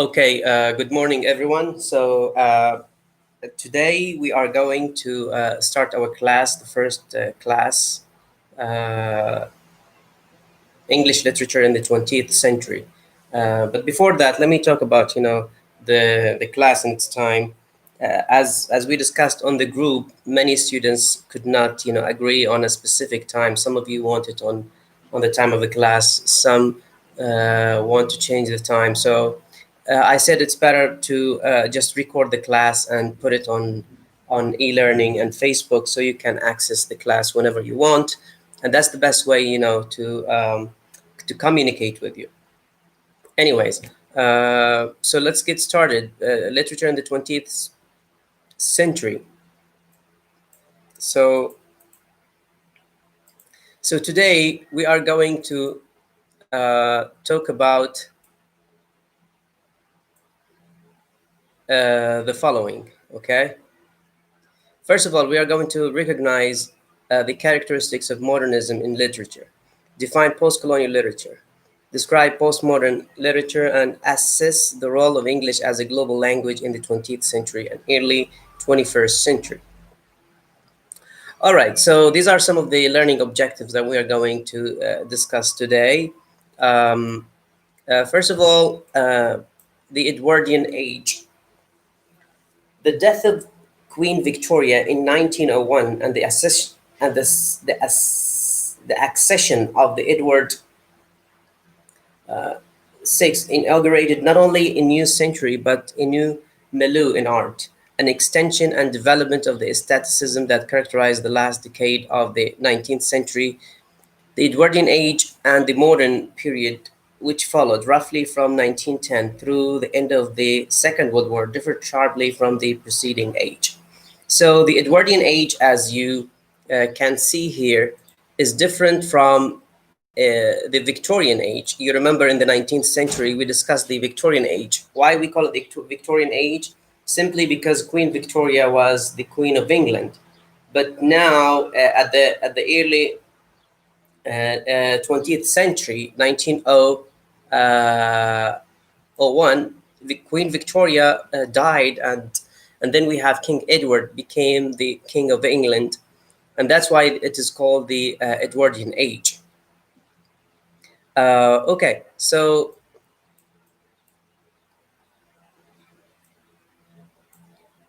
Okay, good morning, everyone. Today we are going to start our class, the first class, uh, English literature in the 20th century. But before that, let me talk about the class and its time. As we discussed on the group, many students could not agree on a specific time. Some of you want it on the time of the class. Some want to change the time. So I said it's better to just record the class and put it on e-learning and Facebook, so you can access the class whenever you want, and that's the best way to communicate with you. Anyways, so let's get started. Literature in the 20th century. So, so today we are going to talk about the following. Okay. First of all, we are going to recognize the characteristics of modernism in literature, define postcolonial literature, describe postmodern literature, and assess the role of English as a global language in the 20th century and early 21st century. All right, so these are some of the learning objectives that we are going to discuss today. Um, First of all, the Edwardian age. The death of Queen Victoria in 1901 and the accession of the Edward VI inaugurated not only a new century but a new milieu in art, an extension and development of the aestheticism that characterized the last decade of the 19th century. The Edwardian age and the modern period which followed, roughly from 1910 through the end of the Second World War, differed sharply from the preceding age. So the Edwardian age, as you can see here, is different from the Victorian age. You remember in the 19th century, we discussed the Victorian age. Why we call it the Victorian age? Simply because Queen Victoria was the Queen of England. But now, at the early 20th century, 1901, the Queen Victoria died, and then we have King Edward became the King of England, and that's why it is called the Edwardian age. Okay, so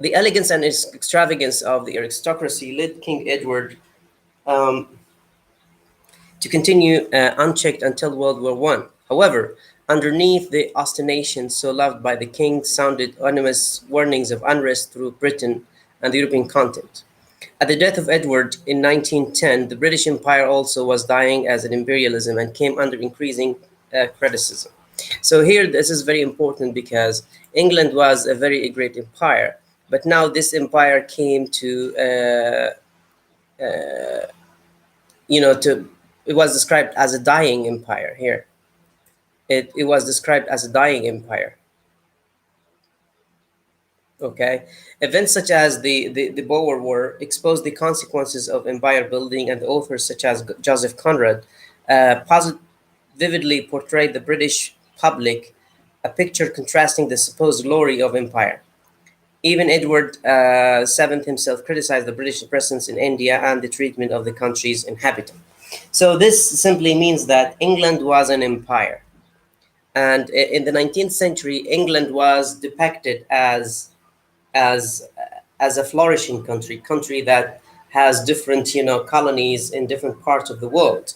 the elegance and extravagance of the aristocracy led King Edward um, to continue unchecked until World War One. However, underneath the ostentation so loved by the king sounded ominous warnings of unrest through Britain and the European continent. At the death of Edward in 1910, the British Empire also was dying as an imperialism and came under increasing criticism. So here, this is very important because England was a very great empire, but now this empire came to to it was described as a dying empire here. It was described as a dying empire. Okay. Events such as the Boer War exposed the consequences of empire building, and authors such as Joseph Conrad vividly portrayed the British public a picture contrasting the supposed glory of empire. Even Edward VII himself criticized the British presence in India and the treatment of the country's inhabitants. So this simply means that England was an empire. And in the 19th century, England was depicted as as a flourishing country that has different colonies in different parts of the world.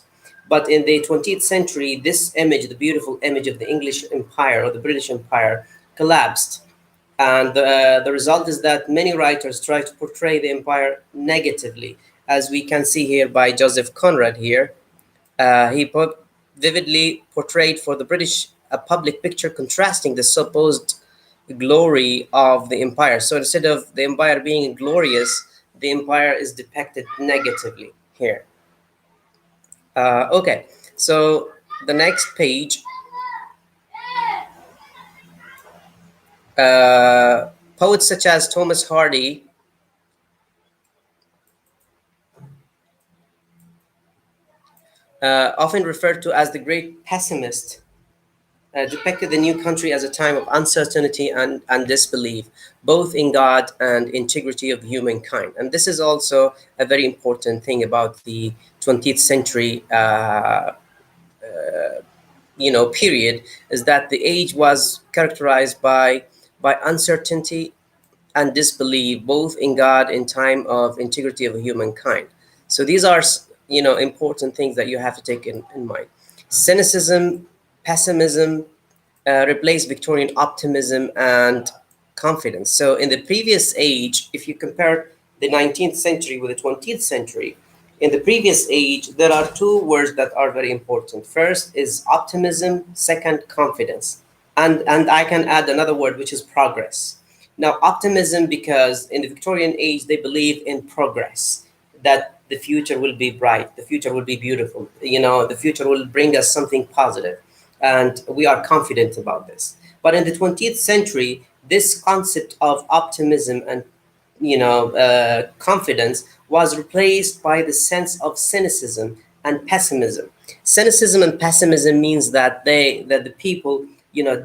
But in the 20th century, this image, the beautiful image of the English Empire or the British Empire, collapsed. And the result is that many writers try to portray the empire negatively, as we can see here by Joseph Conrad here. He vividly portrayed for the British a public picture contrasting the supposed glory of the empire. So instead of the empire being glorious, the empire is depicted negatively here. Okay, so the next page. Poets such as Thomas Hardy often referred to as the great pessimist, depicted the new country as a time of uncertainty and disbelief, both in God and integrity of humankind. And this is also a very important thing about the 20th century, period, is that the age was characterized by uncertainty and disbelief, both in God and time of integrity of humankind. So these are, important things that you have to take in mind. Cynicism, pessimism, replaced Victorian optimism and confidence. So in the previous age, if you compare the 19th century with the 20th century, in the previous age, there are two words that are very important. First is optimism, second, confidence. And I can add another word, which is progress. Now, optimism, because in the Victorian age, they believe in progress, that the future will be bright, the future will be beautiful, the future will bring us something positive, and we are confident about this. But in the 20th century, this concept of optimism and confidence was replaced by the sense of cynicism and pessimism. Cynicism and pessimism means that the people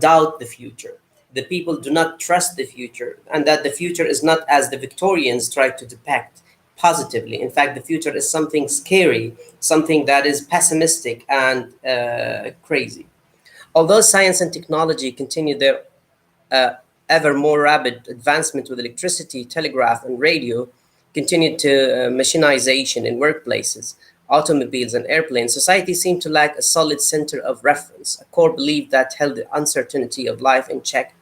doubt the future. The people do not trust the future, and that the future is not as the Victorians tried to depict positively. In fact, the future is something scary, something that is pessimistic and crazy. Although science and technology continue their uh, ever more rapid advancement with electricity, telegraph, and radio, continued to machinization in workplaces, automobiles, and airplanes, society seemed to lack a solid center of reference, a core belief that held the uncertainty of life in check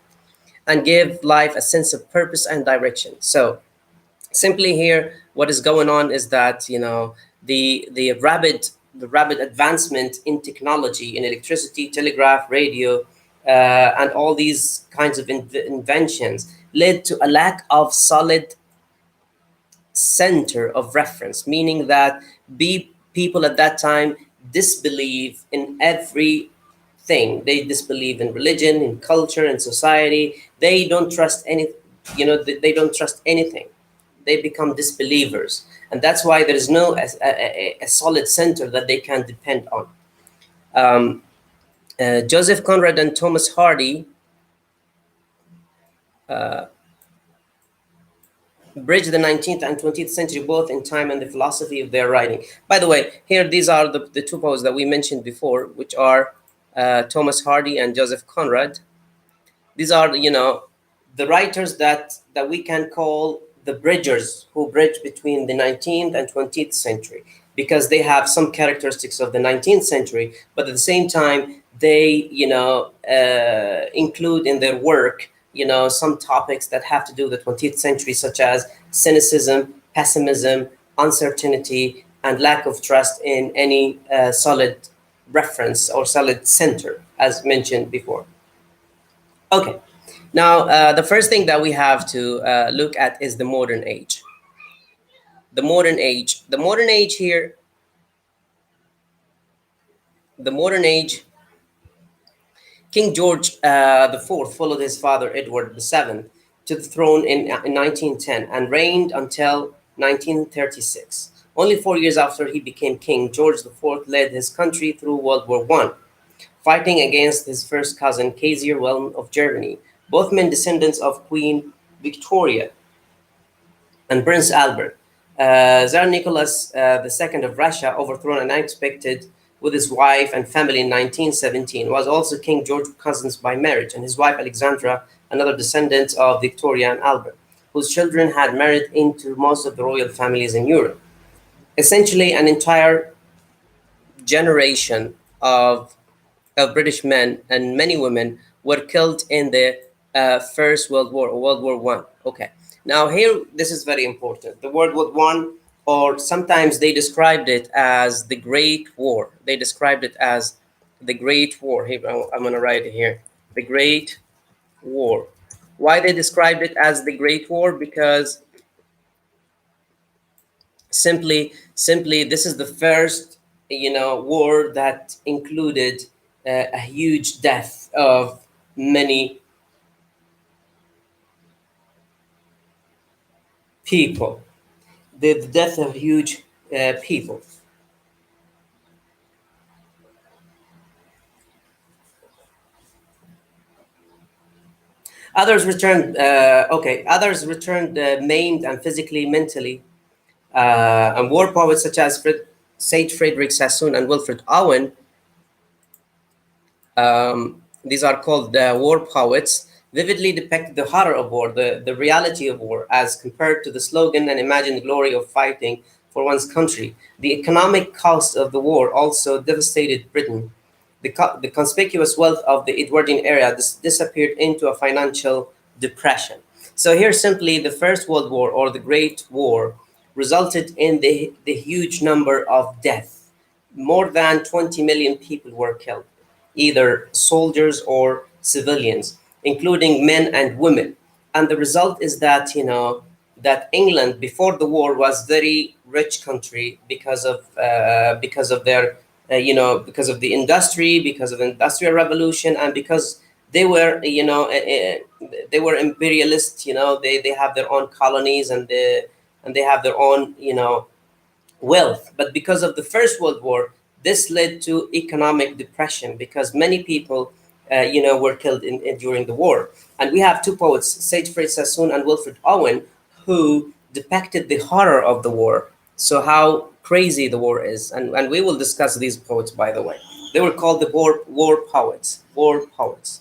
and gave life a sense of purpose and direction. So, simply here, what is going on is that the rapid advancement in technology, in electricity, telegraph, radio, and all these kinds of inventions led to a lack of solid center of reference, meaning that people at that time disbelieve in everything. They disbelieve in religion, in culture, in society. They don't trust any, they don't trust anything. They become disbelievers, and that's why there is no a solid center that they can depend on. Um, Joseph Conrad and Thomas Hardy bridge the 19th and 20th century both in time and the philosophy of their writing. By the way, here these are the two poets that we mentioned before, which are Thomas Hardy and Joseph Conrad. These are the writers that we can call the bridgers, who bridge between the 19th and 20th century, because they have some characteristics of the 19th century, but at the same time they include in their work some topics that have to do with the 20th century, such as cynicism, pessimism, uncertainty, and lack of trust in any solid reference or solid center, as mentioned before. Okay. Now, the first thing that we have to look at is the modern age. The modern age. The modern age here, the modern age, King George the Fourth followed his father Edward the Seventh to the throne in 1910 and reigned until 1936. Only 4 years after he became king, George the Fourth led his country through World War One, fighting against his first cousin Kaiser Wilhelm of Germany, both men descendants of Queen Victoria and Prince Albert. Tsar Nicholas II of Russia, overthrown and unexpected with his wife and family in 1917, was also King George's cousins by marriage, and his wife Alexandra, another descendant of Victoria and Albert, whose children had married into most of the royal families in Europe. Essentially, an entire generation of British men and many women were killed in the First World War or World War One. Okay. Now here, this is very important. The World War One, or sometimes they described it as the Great War. They described it as the Great War. Here, I'm going to write it here. The Great War. Why they described it as the Great War? Because simply this is the first war that included a huge death of many people, the death of huge people. Others returned maimed and physically, mentally. And war poets such as Sage Frederick Sassoon and Wilfred Owen, these are called war poets, vividly depict the horror of war, the reality of war, as compared to the slogan and imagined glory of fighting for one's country. The economic cost of the war also devastated Britain. The conspicuous wealth of the Edwardian era disappeared into a financial depression. So, here simply, the First World War or the Great War resulted in the huge number of deaths. More than 20 million people were killed, either soldiers or civilians, including men and women. And the result is that, that England before the war was very rich country because of their because of the industry, because of the industrial revolution, and because they were they were imperialist. They have their own colonies, and they have their own wealth. But because of the First World War, this led to economic depression because many people, were killed during the war. And we have two poets, Sage Fred Sassoon and Wilfred Owen, who depicted the horror of the war. So how crazy the war is, and we will discuss these poets, by the way. They were called the war poets. War poets.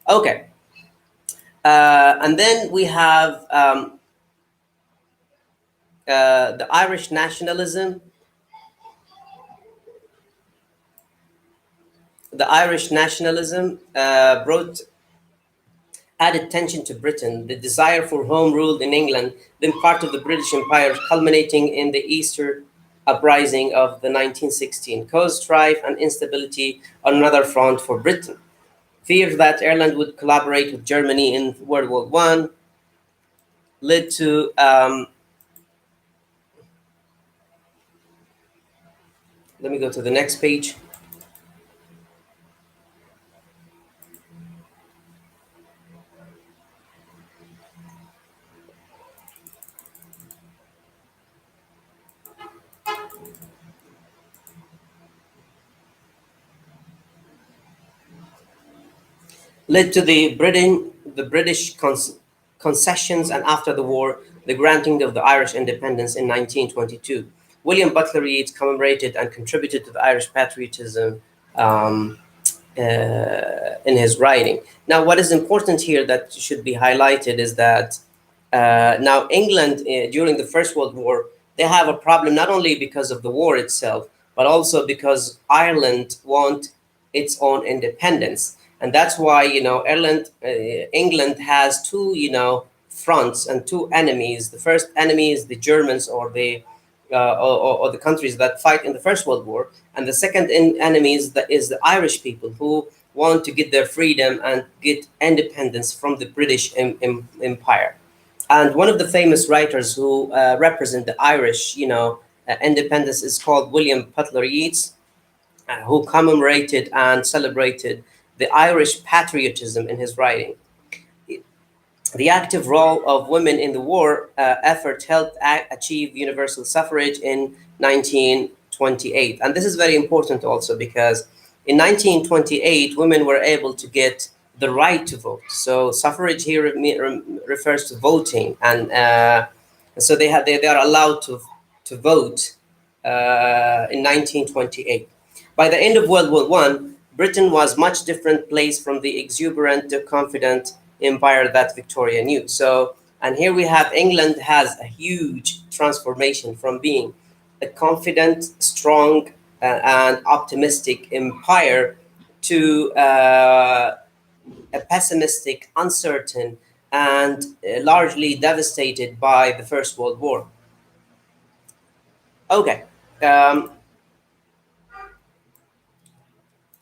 Okay, and then we have the Irish nationalism. The Irish nationalism brought added tension to Britain, the desire for home rule in England, then part of the British Empire, culminating in the Easter Uprising of the 1916, caused strife and instability on another front for Britain. Fear that Ireland would collaborate with Germany in World War One led to let me go to the next page. Led to the British concessions, and after the war, the granting of the Irish independence in 1922. William Butler Yeats commemorated and contributed to the Irish patriotism um, in his writing. Now, what is important here that should be highlighted is that now England during the First World War, they have a problem not only because of the war itself, but also because Ireland want its own independence, and that's why England has two fronts and two enemies. The first enemy is the Germans or the countries that fight in the First World War, and the second enemy is the Irish people who want to get their freedom and get independence from the British Empire. And one of the famous writers who represent the Irish, independence is called William Butler Yeats, who commemorated and celebrated the Irish patriotism in his writing. The active role of women in the war effort helped achieve universal suffrage in 1928. And this is very important also because in 1928, women were able to get the right to vote. So suffrage here refers to voting, and so they are allowed to vote in 1928. By the end of World War One, Britain was much different place from the exuberant, confident empire that Victoria knew. So, and here we have England has a huge transformation from being a confident, strong, and optimistic empire to a pessimistic, uncertain, and largely devastated by the First World War. Okay. Um,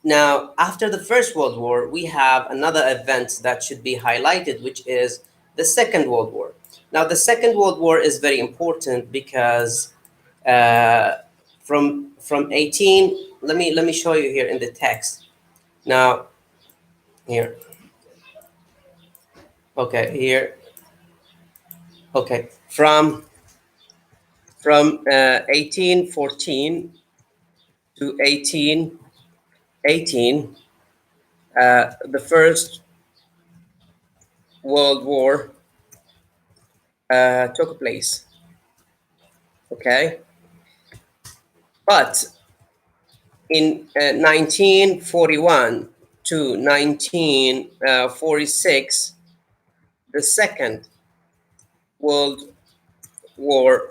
Now, after the First World War, we have another event that should be highlighted, which is the Second World War. Now, the Second World War is very important because uh, from 18. Let me show you here in the text. Now, here. Okay, here. Okay, from 1814 to 1818, the first World War took place. Okay, but in 1941 to 1946, the Second World War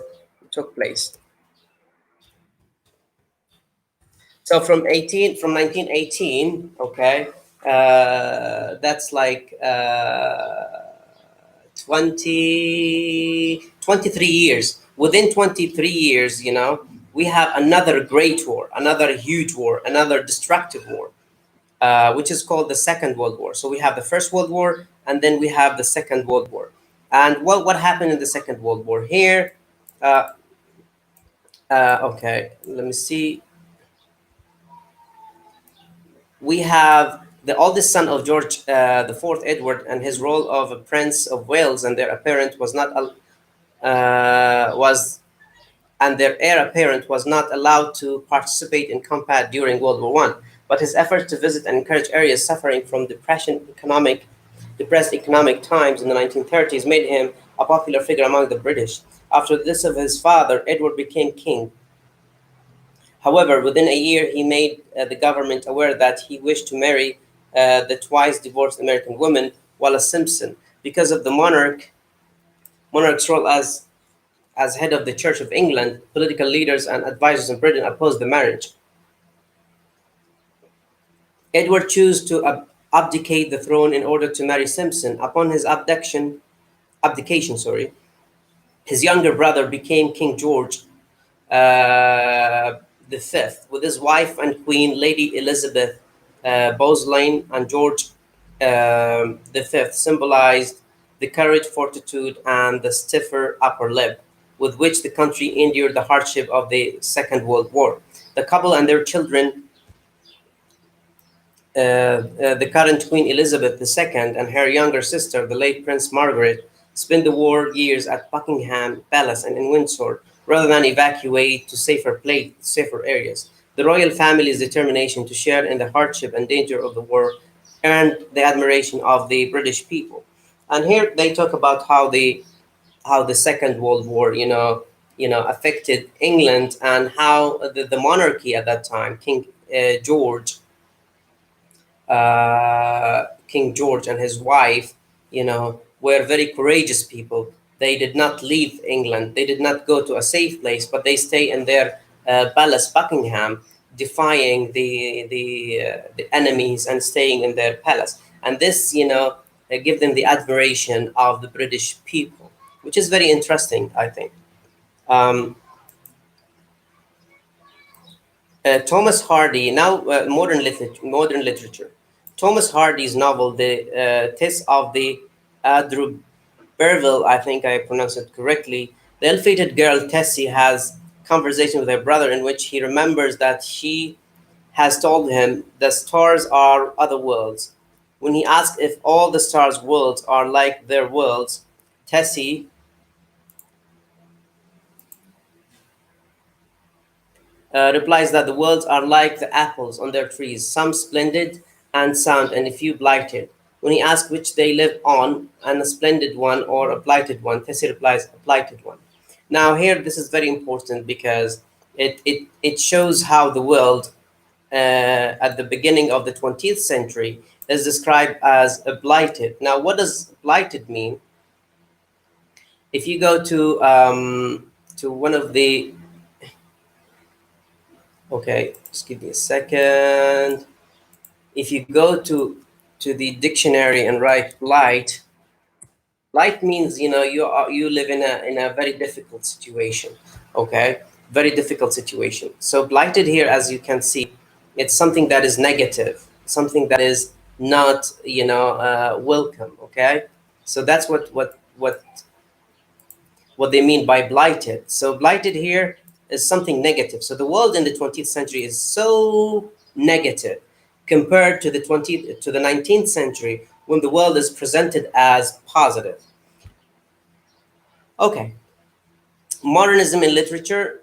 took place. So from 1918, okay, that's like 23 years. Within 23 years, we have another great war, another huge war, another destructive war, which is called the Second World War. So we have the First World War, and then we have the Second World War. And what happened in the Second World War here? Uh, okay, let me see. We have the oldest son of George the Fourth, Edward, and his role of a Prince of Wales, and their apparent was not was and their heir apparent was not allowed to participate in combat during World War One. But his efforts to visit and encourage areas suffering from depressed economic times in the 1930s made him a popular figure among the British. After the death of his father, Edward became king. However, within a year, he made the government aware that he wished to marry the twice divorced American woman, Wallace Simpson, because of the monarch's role as head of the Church of England. Political leaders and advisors in Britain opposed the marriage. Edward chose to abdicate the throne in order to marry Simpson. Upon his abdication, his younger brother became King George the Fifth, with his wife and queen, Lady Elizabeth Boscawen, and George the Fifth symbolized the courage, fortitude, and the stiffer upper lip with which the country endured the hardship of the Second World War. The couple and their children, the current Queen Elizabeth II and her younger sister, the late Prince Margaret, spent the war years at Buckingham Palace and in Windsor, rather than evacuate to safer areas. The royal family's determination to share in the hardship and danger of the war earned the admiration of the British people. And here they talk about how the Second World War, affected England, and how the monarchy at that time, King George and his wife, were very courageous people. They did not leave England. They did not go to a safe place, but they stay in their palace, Buckingham, defying the enemies and staying in their palace. And this, give them the admiration of the British people, which is very interesting, I think. Um, Thomas Hardy, now modern literature. Thomas Hardy's novel, The Test of the Adruberville, I think I pronounced it correctly. The ill-fated girl Tessie has conversation with her brother in which he remembers that she has told him the stars are other worlds. When he asks if all the stars' worlds are like their worlds, Tessie replies that the worlds are like the apples on their trees, some splendid and sound, and a few blighted. When he asks which they live on, and a splendid one or a blighted one, Tessie replies, a blighted one. Now, here, this is very important because it shows how the world at the beginning of the 20th century is described as a blighted. Now, what does blighted mean? If you go to one of the okay, just give me a second. If you go to the dictionary and write blight means you live in a very difficult situation. Okay, very difficult situation. So blighted here, as you can see, it's something that is negative, something that is not welcome. Okay, so that's what they mean by blighted. So blighted here is something negative. So the world in the 20th century is so negative compared to the 19th century, when the world is presented as positive. Okay, modernism in literature.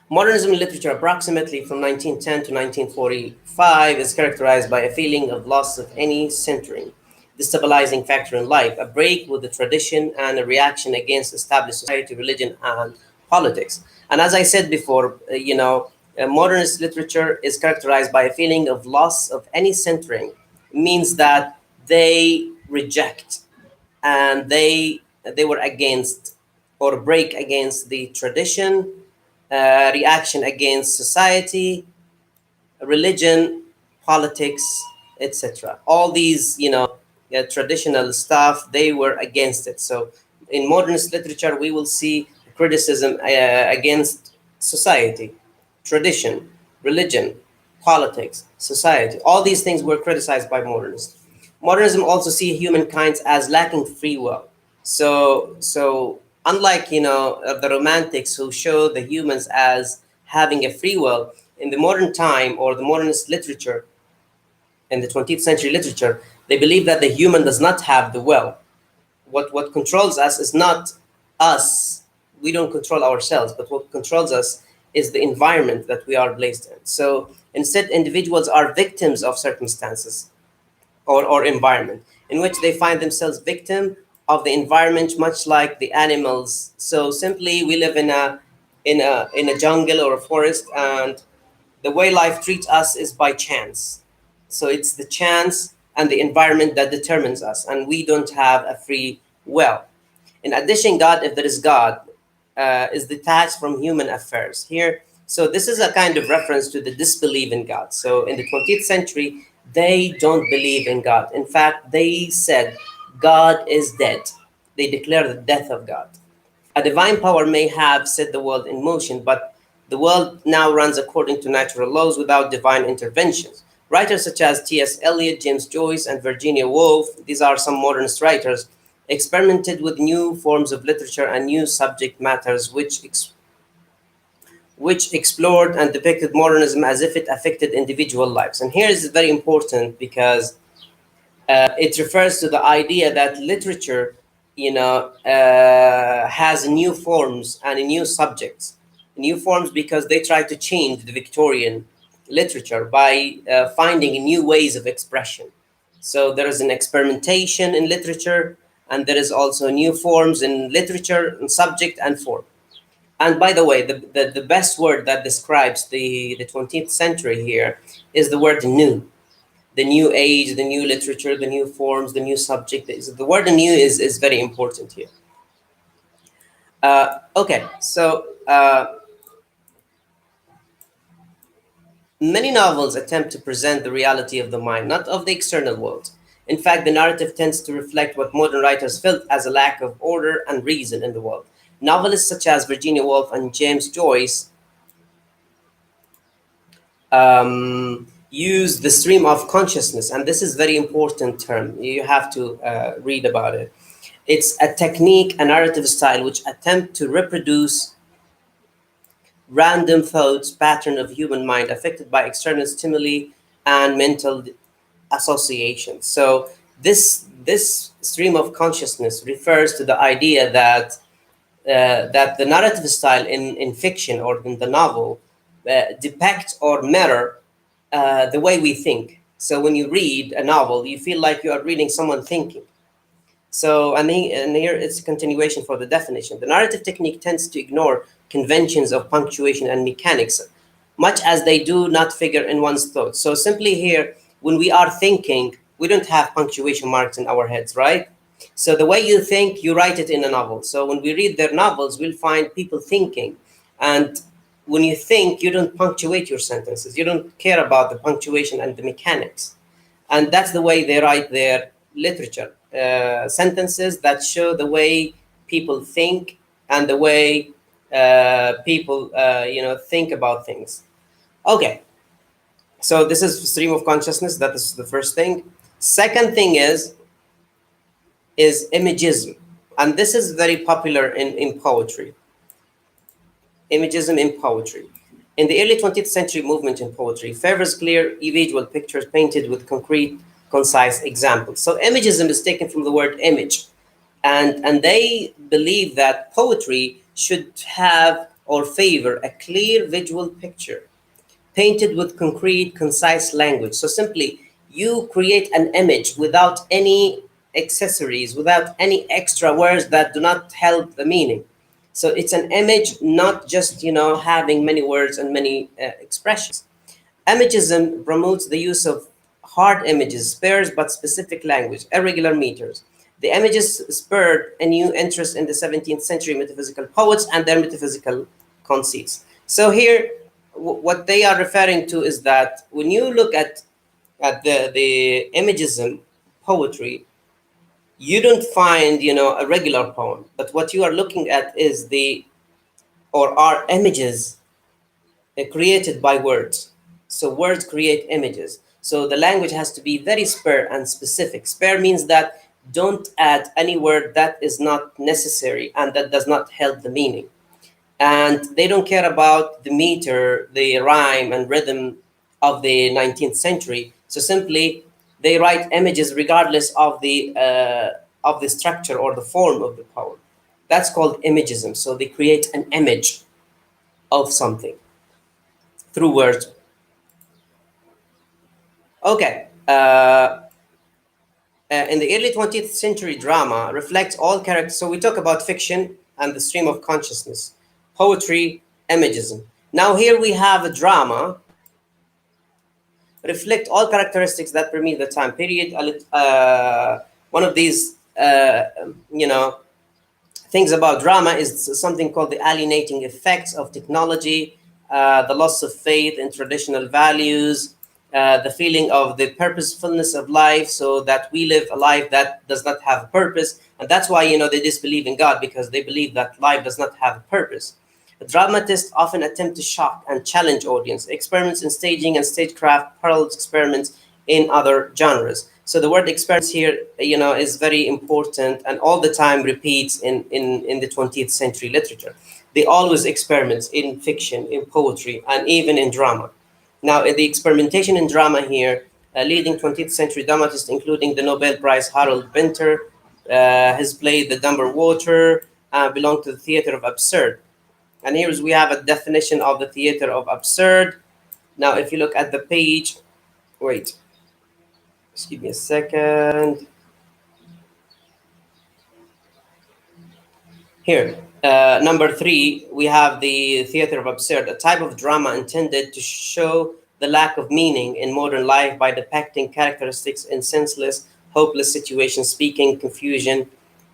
Modernism in literature, approximately from 1910 to 1945, is characterized by a feeling of loss of any centering, destabilizing factor in life, a break with the tradition, and a reaction against established society, religion, and politics. And as I said before, modernist literature is characterized by a feeling of loss of any centering. It means that they reject and they were against or break against the tradition, reaction against society, religion, politics, etc. All these, traditional stuff, they were against it. So in modernist literature, we will see criticism against society, tradition, religion, politics, society. All these things were criticized by modernists. Modernism also see humankind as lacking free will. So unlike the romantics who show the humans as having a free will, in the modern time or the modernist literature, in the 20th century literature, they believe that the human does not have the will. What controls us is not us. We don't control ourselves, but what controls us is the environment that we are placed in. So instead, individuals are victims of circumstances or environment in which they find themselves victim of the environment, much like the animals. So simply, we live in a jungle or a forest, and the way life treats us is by chance. So it's the chance and the environment that determines us, and we don't have a free will. In addition, God, if there is God, is detached from human affairs. Here, so this is a kind of reference to the disbelief in God. So in the 20th century, they don't believe in God. In fact, they said God is dead. They declare the death of God. A divine power may have set the world in motion, but the world now runs according to natural laws without divine interventions. Writers such as T.S. Eliot, James Joyce, and Virginia Woolf, these are some modernist writers, experimented with new forms of literature and new subject matters which explored and depicted modernism as if it affected individual lives. And here is very important because it refers to the idea that literature, has new forms and new subjects. New forms because they try to change the Victorian literature by finding new ways of expression. So there is an experimentation in literature, and there is also new forms in literature, and subject and form. And by the way, the best word that describes the 20th century here is the word new. The new age, the new literature, the new forms, the new subject. The word new is very important here. Okay, so many novels attempt to present the reality of the mind, not of the external world. In fact, the narrative tends to reflect what modern writers felt as a lack of order and reason in the world. Novelists such as Virginia Woolf and James Joyce use the stream of consciousness, and this is very important term. You have to read about it. It's a technique, a narrative style which attempt to reproduce random thoughts pattern of human mind affected by external stimuli and mental associations. So this stream of consciousness refers to the idea that the narrative style in fiction or in the novel depict or mirror the way we think. So when you read a novel, you feel like you are reading someone thinking. So, and here it's a continuation for the definition. The narrative technique tends to ignore conventions of punctuation and mechanics, much as they do not figure in one's thoughts. So, simply here, when we are thinking, we don't have punctuation marks in our heads, right? So, the way you think, you write it in a novel. So, when we read their novels, we'll find people thinking. And when you think, you don't punctuate your sentences, you don't care about the punctuation and the mechanics. And that's the way they write their literature, sentences that show the way people think and the way people think about things. Okay, so this is stream of consciousness. That is the first thing. Second thing is imagism, and this is very popular in poetry. Imagism in poetry. In the early 20th century movement in poetry, favors clear visual pictures painted with concrete, concise examples. So imagism is taken from the word image. And they believe that poetry should have or favor a clear visual picture painted with concrete, concise language. So simply, you create an image without any accessories, without any extra words that do not help the meaning. So it's an image, not just having many words and many expressions. Imagism promotes the use of hard images, sparse but specific language, irregular meters. The images spurred a new interest in the 17th century metaphysical poets and their metaphysical conceits. So here, what they are referring to is that when you look at the imagism poetry, you don't find a regular poem, but what you are looking at is the or are images created by words. So words create images. So the language has to be very spare and specific. Spare means that don't add any word that is not necessary and that does not help the meaning. And they don't care about the meter, the rhyme and rhythm of the 19th century. So simply they write images regardless of the structure or the form of the poem. That's called imagism. So they create an image of something through words. Okay. In the early 20th century, drama reflects all characters. So we talk about fiction and the stream of consciousness, poetry, imagism. Now here we have a drama reflect all characteristics that permeate the time period. One of these, things about drama is something called the alienating effects of technology, the loss of faith in traditional values, the feeling of the purposefulness of life, so that we live a life that does not have a purpose. And that's why, they disbelieve in God, because they believe that life does not have a purpose. Dramatists often attempt to shock and challenge audience. Experiments in staging and stagecraft parallels experiments in other genres. So the word experiments here, is very important and all the time repeats in the 20th century literature. They always experiment in fiction, in poetry, and even in drama. Now, in the experimentation in drama here, leading 20th century dramatists, including the Nobel Prize Harold Pinter, has played the Dumber Water, belonged to the theater of absurd. And here's we have a definition of the theater of absurd. Now, if you look at the page, wait, just give me a second. Here, number 3, we have the theater of absurd, a type of drama intended to show the lack of meaning in modern life by depicting characteristics in senseless, hopeless situations, speaking, confusion,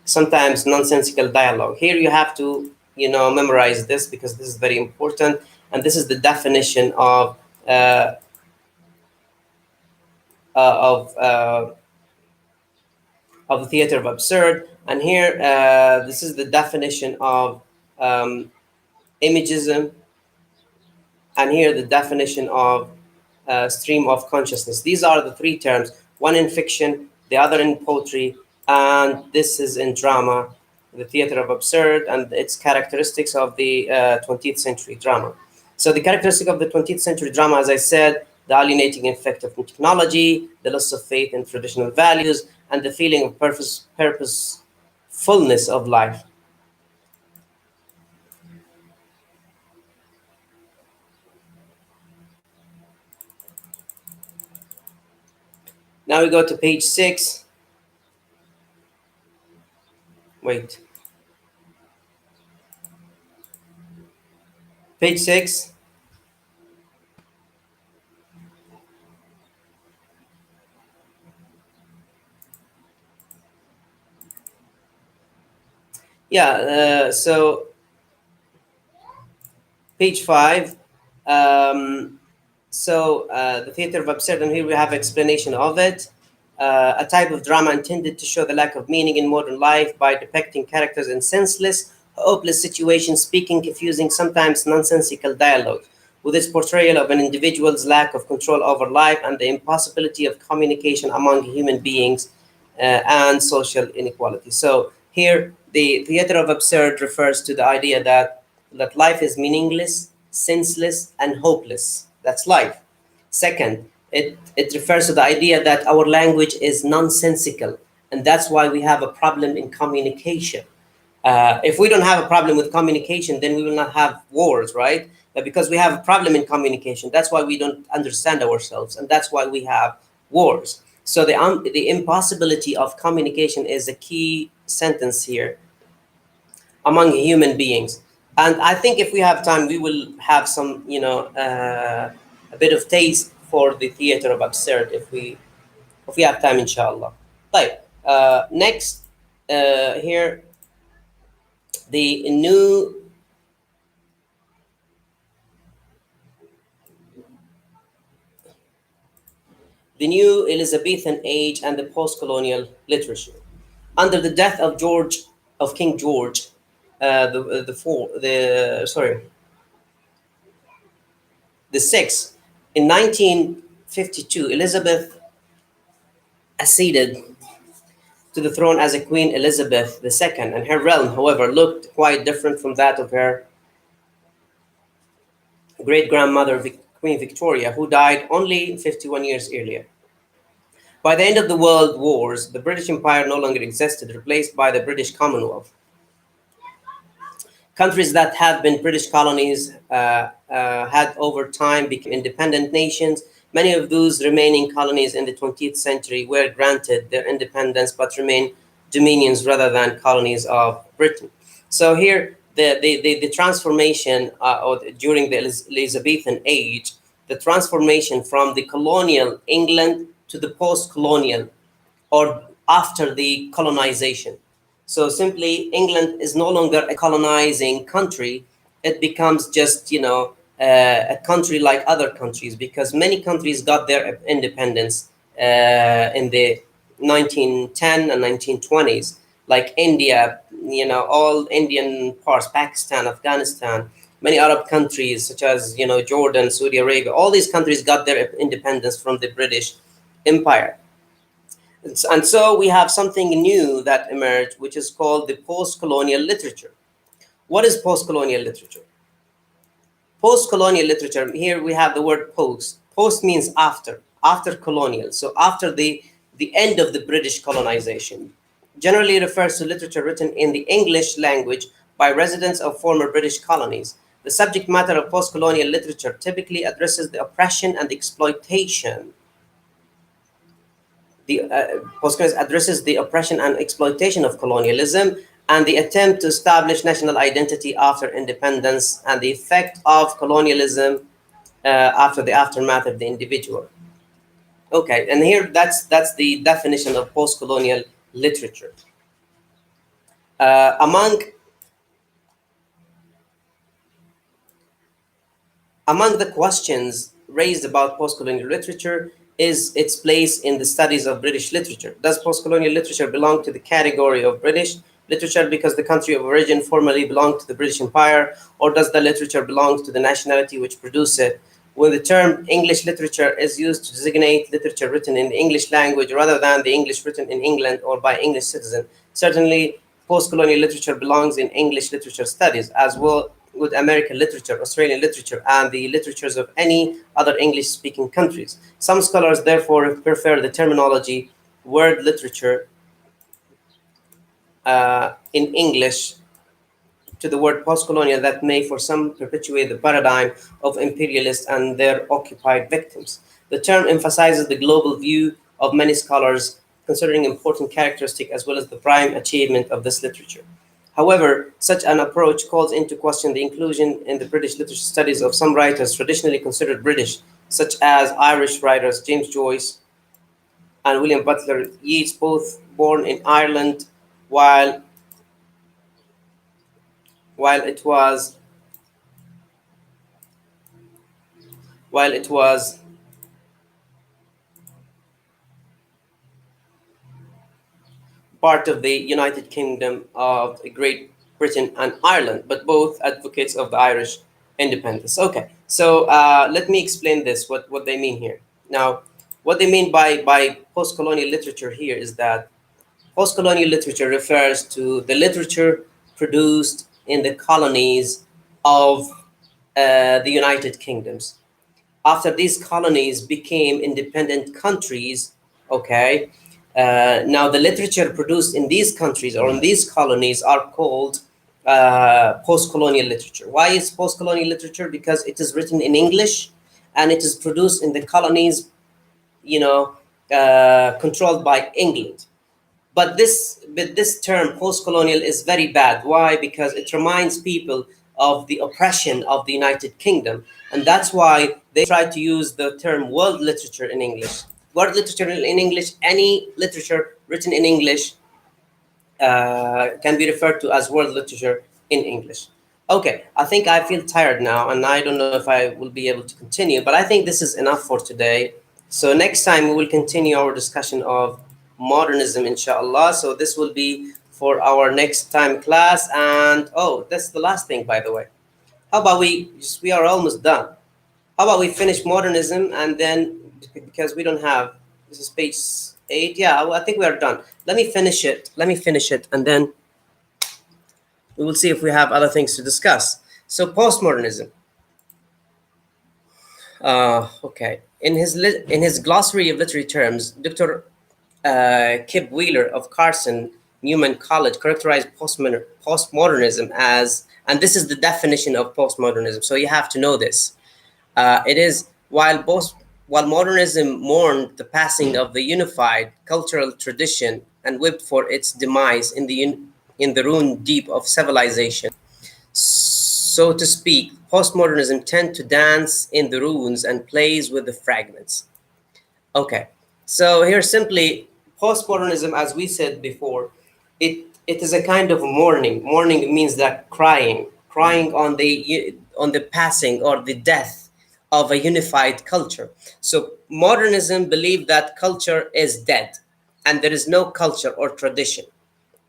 sometimes nonsensical dialogue. Here you have to, memorize this because this is very important. And this is the definition uh, of uh, of the theater of absurd. And here, this is the definition of imagism, and here the definition of stream of consciousness. These are the 3 terms, one in fiction, the other in poetry, and this is in drama, the theater of absurd, and its characteristics of the 20th century drama. So the characteristic of the 20th century drama, as I said, the alienating effect of technology, the loss of faith in traditional values, and the feeling of purposefulness of life. Now we go to page 6. Wait. Page 6. Yeah, so page 5. The theater of absurd, and here we have explanation of it. A type of drama intended to show the lack of meaning in modern life by depicting characters in senseless, hopeless situations, speaking confusing, sometimes nonsensical dialogue, with its portrayal of an individual's lack of control over life and the impossibility of communication among human beings, and social inequality. So here, the theater of absurd refers to the idea that life is meaningless, senseless, and hopeless. That's life. Second, it refers to the idea that our language is nonsensical, and that's why we have a problem in communication. If we don't have a problem with communication, then we will not have wars, right? But because we have a problem in communication, that's why we don't understand ourselves, and that's why we have wars. So the impossibility of communication is a key sentence here among human beings. And I think if we have time, we will have some, a bit of taste for the theater of absurd if we have time, inshallah. Right. Next, here the new the new Elizabethan age and the post-colonial literature. Under the death of King George, the sixth, in 1952, Elizabeth acceded to the throne as a Queen Elizabeth II, and her realm, however, looked quite different from that of her great grandmother, Queen Victoria, who died only 51 years earlier. By the end of the World Wars, the British Empire no longer existed, replaced by the British Commonwealth. Countries that had been British colonies had over time become independent nations. Many of those remaining colonies in the 20th century were granted their independence but remain dominions rather than colonies of Britain. So here, the transformation during the Elizabethan age, the transformation from the colonial England to the post-colonial or after the colonization. So simply, England is no longer a colonizing country. It becomes just, a country like other countries, because many countries got their independence in the 1910 and 1920s, like India, all Indian parts, Pakistan, Afghanistan, many Arab countries such as, Jordan, Saudi Arabia. All these countries got their independence from the British Empire. And so we have something new that emerged, which is called the post-colonial literature. What is post-colonial literature? Post-colonial literature, here we have the word post. Post means after colonial. So after the end of the British colonization. Generally refers to literature written in the English language by residents of former British colonies. The subject matter of post-colonial literature typically addresses the oppression and exploitation the Postcolonial addresses the oppression and exploitation of colonialism and the attempt to establish national identity after independence and the effect of colonialism after the aftermath of the individual. Okay, and here that's the definition of post-colonial literature. Among the questions raised about post-colonial literature is its place in the studies of British literature. Does post-colonial literature belong to the category of British literature because the country of origin formerly belonged to the British Empire, or does the literature belong to the nationality which produced it? When the term English literature is used to designate literature written in the English language rather than the English written in England or by English citizens, certainly post-colonial literature belongs in English literature studies, as well with American literature, Australian literature, and the literatures of any other English-speaking countries. Some scholars, therefore, prefer the terminology word literature in English to the word post-colonial that may for some perpetuate the paradigm of imperialists and their occupied victims. The term emphasizes the global view of many scholars, considering important characteristic as well as the prime achievement of this literature. However, such an approach calls into question the inclusion in the British literature studies of some writers traditionally considered British, such as Irish writers James Joyce and William Butler Yeats, both born in Ireland, while while it was while it was part of the United Kingdom of Great Britain and Ireland, but both advocates of the Irish independence. Okay, so let me explain this, what they mean here. Now, what they mean by post-colonial literature here is that post-colonial literature refers to the literature produced in the colonies of the United Kingdoms. After these colonies became independent countries, okay, Now, the literature produced in these countries or in these colonies are called post-colonial literature. Why is post-colonial literature? Because it is written in English and it is produced in the colonies, controlled by England. But this term post-colonial is very bad. Why? Because it reminds people of the oppression of the United Kingdom, and that's why they try to use the term world literature in English. World literature in English, any literature written in English can be referred to as world literature in English. Okay, I think I feel tired now, and I don't know if I will be able to continue, but I think this is enough for today. So next time we will continue our discussion of modernism, inshallah. So this will be for our next time class. And oh, that's the last thing, by the way. How about we are almost done. How about we finish modernism and then, because we don't have, this is page 8. Yeah, I think we are done. Let me finish it. And then we will see if we have other things to discuss. So postmodernism. Okay. In his glossary of literary terms, Dr. Kip Wheeler of Carson Newman College characterized postmodernism as, and this is the definition of postmodernism, so you have to know this. It is while modernism mourned the passing of the unified cultural tradition and wept for its demise in the ruin deep of civilization, so to speak, postmodernism tend to dance in the ruins and plays with the fragments. Okay, so here simply postmodernism, as we said before, it is a kind of mourning. Mourning means that crying on the passing or the death of a unified culture. So modernism believed that culture is dead, and there is no culture or tradition.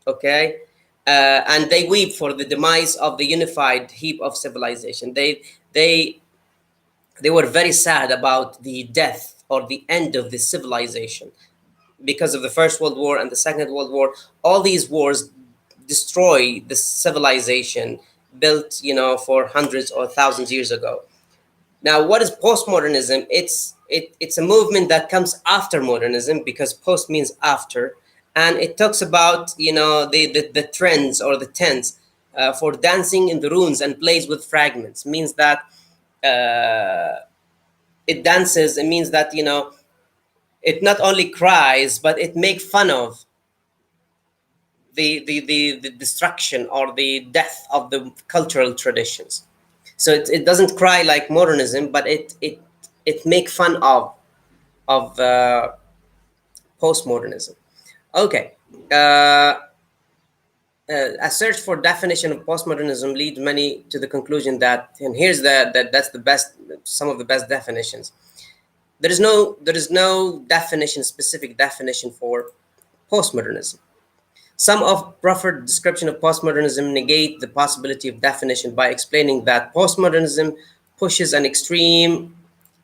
Okay, and they weep for the demise of the unified heap of civilization. They were very sad about the death or the end of the civilization because of the First World War and the Second World War. All these wars destroy the civilization built, for hundreds or thousands years ago. Now, what is postmodernism? It's a movement that comes after modernism, because post means after, and it talks about the trends or the tense for dancing in the ruins and plays with fragments. Means that it dances. It means that it not only cries, but it makes fun of the destruction or the death of the cultural traditions. So it doesn't cry like modernism, but it make fun of postmodernism. Okay. A search for definition of postmodernism leads many to the conclusion that, and here's that's the best, some of the best definitions. There is no definition, specific definition for postmodernism. Some of proffered description of postmodernism negate the possibility of definition by explaining that postmodernism pushes an extreme,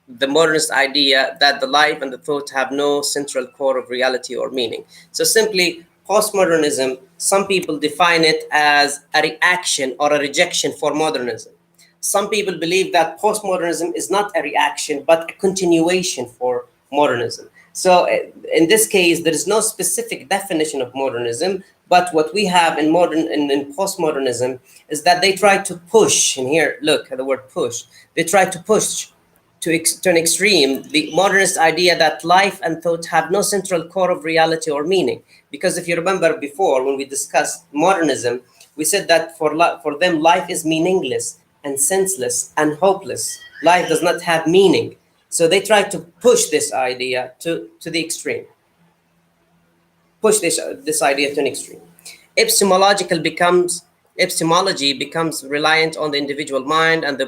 the modernist idea that the life and the thought have no central core of reality or meaning. So simply, postmodernism, some people define it as a reaction or a rejection for modernism. Some people believe that postmodernism is not a reaction, but a continuation for modernism. So in this case, there is no specific definition of modernism, but what we have in postmodernism is that they try to push, and here, look at the word push, they try to push to an extreme the modernist idea that life and thought have no central core of reality or meaning. Because if you remember before, when we discussed modernism, we said that for them, life is meaningless and senseless and hopeless. Life does not have meaning. So they try to push this idea to the extreme. Push this idea to an extreme. Epistemology becomes reliant on the individual mind, and the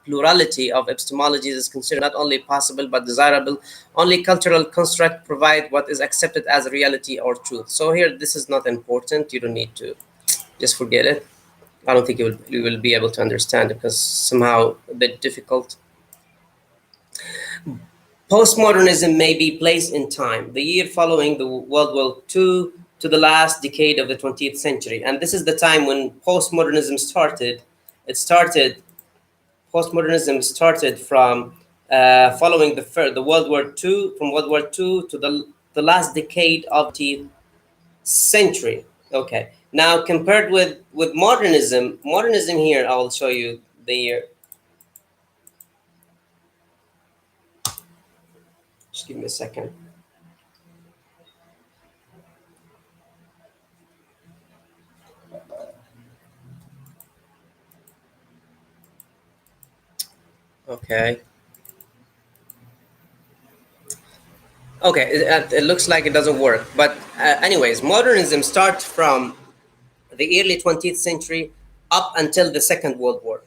plurality of epistemologies is considered not only possible but desirable. Only cultural construct provide what is accepted as reality or truth. So here, this is not important. You don't need to, just forget it. I don't think you will be able to understand it because somehow a bit difficult. Postmodernism may be placed in time, the year following the World War II to the last decade of the 20th century. And this is the time when postmodernism started. Postmodernism started from following the World War II, from World War II to the last decade of the century. Okay. Now compared with modernism, modernism here, I'll show you the year. Just give me a second. Okay. Okay. It looks like it doesn't work, but anyways, modernism starts from the early 20th century up until the Second World War,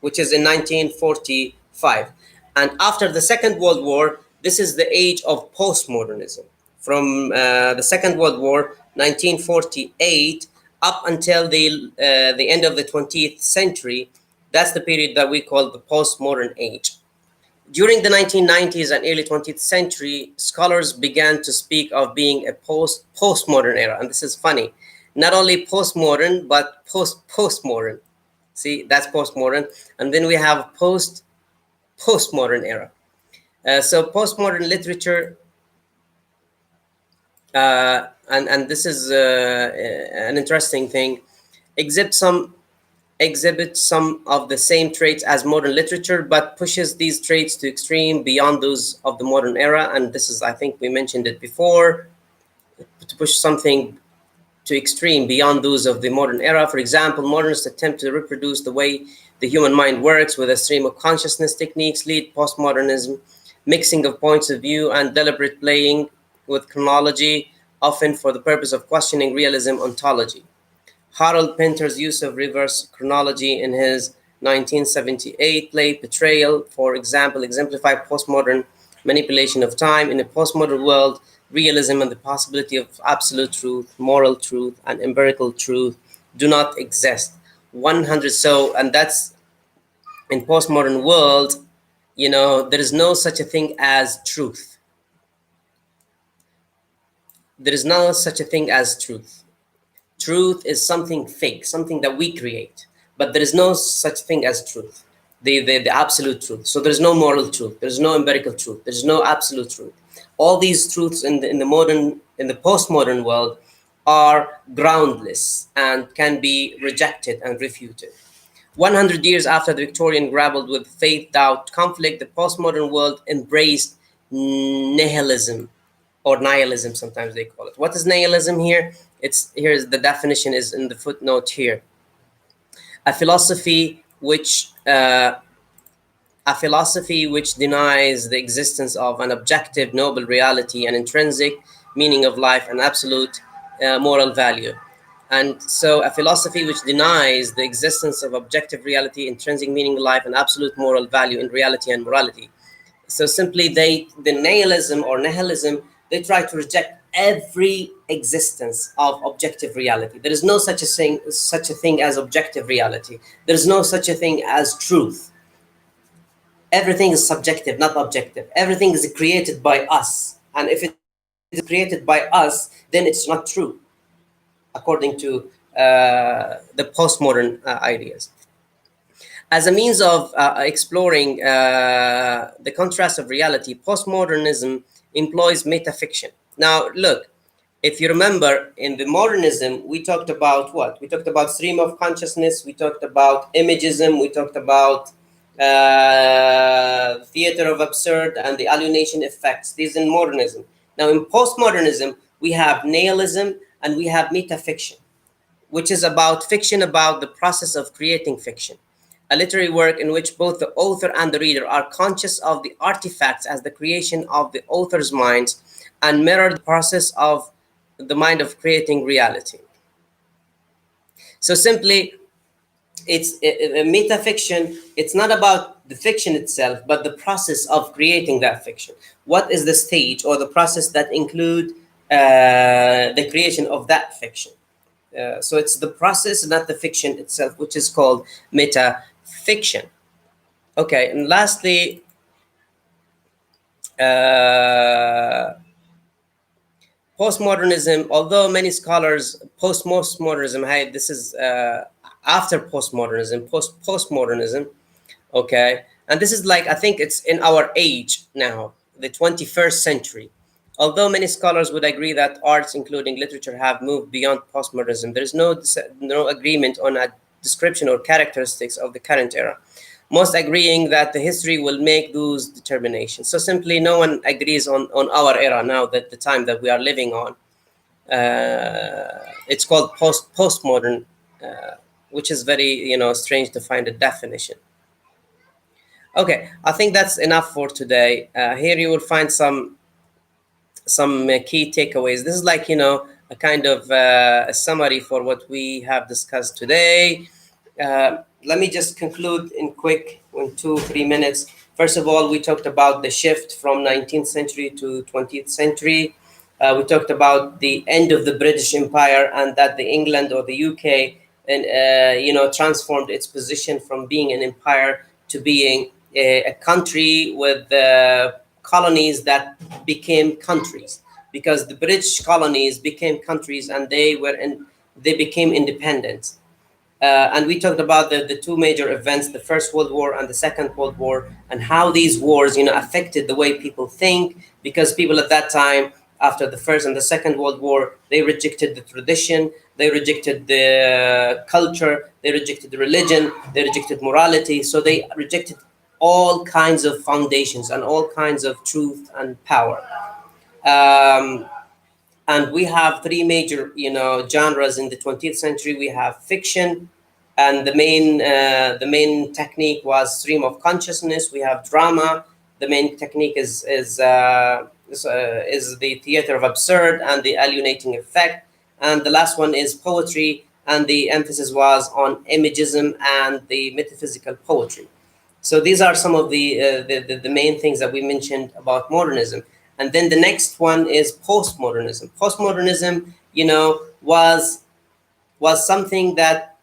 which is in 1945. And after the Second World War, this is the age of postmodernism. From the Second World War, 1948, up until the end of the 20th century, that's the period that we call the postmodern age. During the 1990s and early 20th century, scholars began to speak of being a postmodern era. And this is funny. Not only postmodern, but postmodern. See, that's postmodern. And then we have postmodern era. So postmodern literature, and this is an interesting thing, exhibits some of the same traits as modern literature, but pushes these traits to extreme beyond those of the modern era. And this is, I think we mentioned it before, to push something to extreme beyond those of the modern era. For example, modernists attempt to reproduce the way the human mind works with a stream of consciousness techniques, lead postmodernism, mixing of points of view and deliberate playing with chronology, often for the purpose of questioning realism ontology. Harold Pinter's use of reverse chronology in his 1978 play Betrayal, for example, exemplified postmodern manipulation of time. In a postmodern world, realism and the possibility of absolute truth, moral truth, and empirical truth do not exist. 100. So, and that's in postmodern world, there is no such a thing as truth. There is no such a thing as truth. Truth is something fake, something that we create, but there is no such thing as truth, the absolute truth. So there's no moral truth, there's no empirical truth, there's no absolute truth. All these truths in the postmodern world are groundless and can be rejected and refuted. 100 years after the Victorian grappled with faith, doubt, conflict, the postmodern world embraced nihilism, or nihilism, sometimes they call it. What is nihilism here? Here's the definition is in the footnote here. A philosophy which denies the existence of an objective noble reality, an intrinsic meaning of life, and absolute moral value. And so a philosophy which denies the existence of objective reality, intrinsic meaning of life, and absolute moral value in reality and morality. So simply the nihilism or nihilism, they try to reject every existence of objective reality. There is no such a thing as objective reality. There is no such a thing as truth. Everything is subjective, not objective. Everything is created by us. And if it is created by us, then it's not true, according to the postmodern ideas. As a means of exploring the contrast of reality, postmodernism employs metafiction. Now, look, if you remember, in the modernism, we talked about what? We talked about stream of consciousness, we talked about imagism, we talked about theater of absurd and the alienation effects. These in modernism. Now, in postmodernism, we have nihilism and we have metafiction, which is about fiction, about the process of creating fiction. A literary work in which both the author and the reader are conscious of the artifacts as the creation of the author's minds and mirror the process of the mind of creating reality. So simply, it's a metafiction. It's not about the fiction itself, but the process of creating that fiction. What is the stage or the process that include the creation of that fiction? So it's the process, not the fiction itself, which is called metafiction. Okay, and lastly, postmodernism. Although many scholars postmodernism, this is after postmodernism, postmodernism. Okay, and this is like, I think it's in our age now, the 21st century. Although many scholars would agree that arts, including literature, have moved beyond postmodernism, there is no agreement on a description or characteristics of the current era. Most agreeing that the history will make those determinations. So simply, no one agrees on our era now, that the time that we are living on. It's called postmodern, which is very strange to find a definition. Okay, I think that's enough for today. Here you will find some key takeaways. This is like a kind of a summary for what we have discussed today. Let me just conclude in 2 3 minutes. First of all, we talked about the shift from 19th century to 20th century. We talked about the end of the British Empire, and that the England or the UK and transformed its position from being an empire to being a country with colonies that became countries, because the British colonies became countries and they became independent. And we talked about the two major events, the First World War and the Second World War, and how these wars, affected the way people think, because people at that time, after the First and the Second World War, they rejected the tradition, they rejected the culture, they rejected the religion, they rejected morality. So they rejected all kinds of foundations and all kinds of truth and power. Um, and we have three major genres in the 20th century. We have fiction, and the main technique was stream of consciousness. We have drama. The main technique is the theater of absurd and the alienating effect. And the last one is poetry, and the emphasis was on imagism and the metaphysical poetry. So these are some of the main things that we mentioned about modernism. And then the next one is postmodernism. Postmodernism, was something that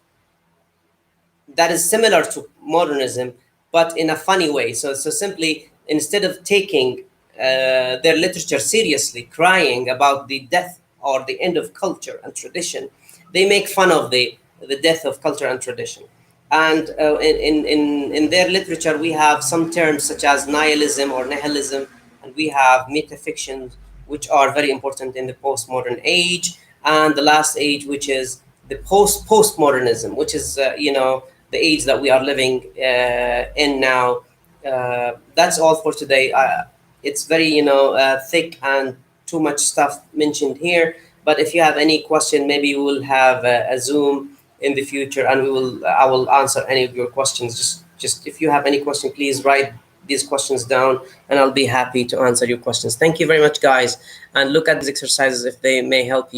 is similar to modernism, but in a funny way. So simply, instead of taking their literature seriously, crying about the death or the end of culture and tradition, they make fun of the death of culture and tradition. And in their literature, we have some terms such as nihilism or nihilism, and we have metafiction, which are very important in the postmodern age, and the last age, which is the postmodernism, which is the age that we are living in now. That's all for today. It's very thick and too much stuff mentioned here. But if you have any question, maybe we will have a Zoom in the future, and I will answer any of your questions. Just if you have any question, please write these questions down, and I'll be happy to answer your questions. Thank you very much, guys, and look at these exercises if they may help you.